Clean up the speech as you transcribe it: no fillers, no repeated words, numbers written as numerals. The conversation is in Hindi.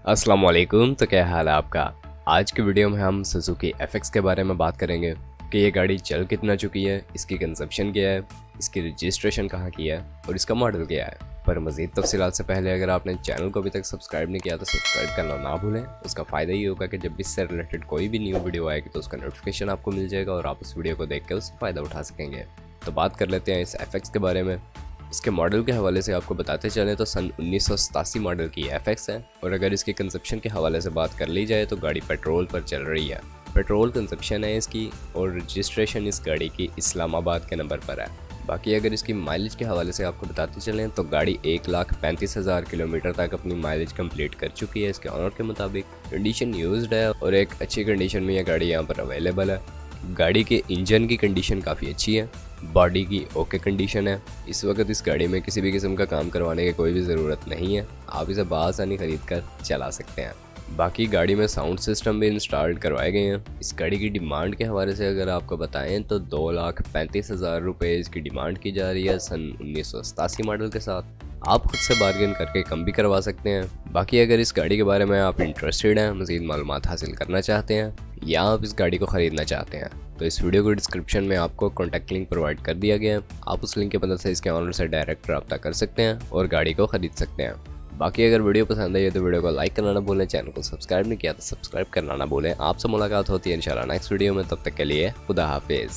अस्सलाम वालेकुम। तो क्या हाल है आपका। आज की वीडियो में हम सुजुकी एफएक्स के बारे में बात करेंगे कि ये गाड़ी चल कितना चुकी है, इसकी कंजप्शन क्या है, इसकी रजिस्ट्रेशन कहाँ की है और इसका मॉडल क्या है। पर मज़ीद तफसीलात से पहले अगर आपने चैनल को अभी तक सब्सक्राइब नहीं किया तो सब्सक्राइब करना ना भूलें। उसका फ़ायदा ये होगा कि जब भी इससे रिलेटेड कोई भी न्यू वीडियो आएगी तो उसका नोटिफिकेशन आपको मिल जाएगा और आप उस वीडियो को देख के उससे फ़ायदा उठा सकेंगे। तो बात कर लेते हैं इस एफएक्स के बारे में। इसके मॉडल के हवाले से आपको बताते चलें तो सन 1987 मॉडल की एफएक्स है और अगर इसके कंजप्शन के हवाले से बात कर ली जाए तो गाड़ी पेट्रोल पर चल रही है। पेट्रोल कंजप्शन है इसकी और रजिस्ट्रेशन इस गाड़ी की इस्लामाबाद के नंबर पर है। बाकी अगर इसकी माइलेज के हवाले से आपको बताते चलें तो गाड़ी 1,35,000 किलोमीटर तक अपनी माइलेज कंप्लीट कर चुकी है इसके ऑनर के मुताबिक। कंडीशन यूज्ड है और एक अच्छी कंडीशन में यह गाड़ी यहाँ पर अवेलेबल है। गाड़ी के इंजन की कंडीशन काफ़ी अच्छी है, बॉडी की ओके कंडीशन है। इस वक्त इस गाड़ी में किसी भी किस्म का काम करवाने की कोई भी ज़रूरत नहीं है, आप इसे बआसानी ख़रीद कर चला सकते हैं। बाकी गाड़ी में साउंड सिस्टम भी इंस्टॉल्ड करवाए गए हैं। इस गाड़ी की डिमांड के हवाले से अगर आपको बताएं तो 2,35,000 रुपये इसकी डिमांड की जा रही है सन 1987 मॉडल के साथ। आप खुद से बार्गेन करके कम भी करवा सकते हैं। बाकी अगर इस गाड़ी के बारे में आप इंटरेस्टेड हैं, मज़ीद मालूमात हासिल करना चाहते हैं या आप इस गाड़ी को ख़रीदना चाहते हैं तो इस वीडियो को डिस्क्रिप्शन में आपको कॉन्टैक्ट लिंक प्रोवाइड कर दिया गया है। आप उस लिंक की मदद से इसके ऑनर से डायरेक्ट रब्ता कर सकते हैं और गाड़ी को ख़रीद सकते हैं। बाकी अगर वीडियो पसंद आई है तो वीडियो को लाइक करना ना भूलें, चैनल को सब्सक्राइब नहीं किया तो सब्सक्राइब करना ना भूलें। आपसे मुलाकात होती है इंशाल्लाह नेक्स्ट वीडियो में, तब तक के लिए खुदा हाफिज़।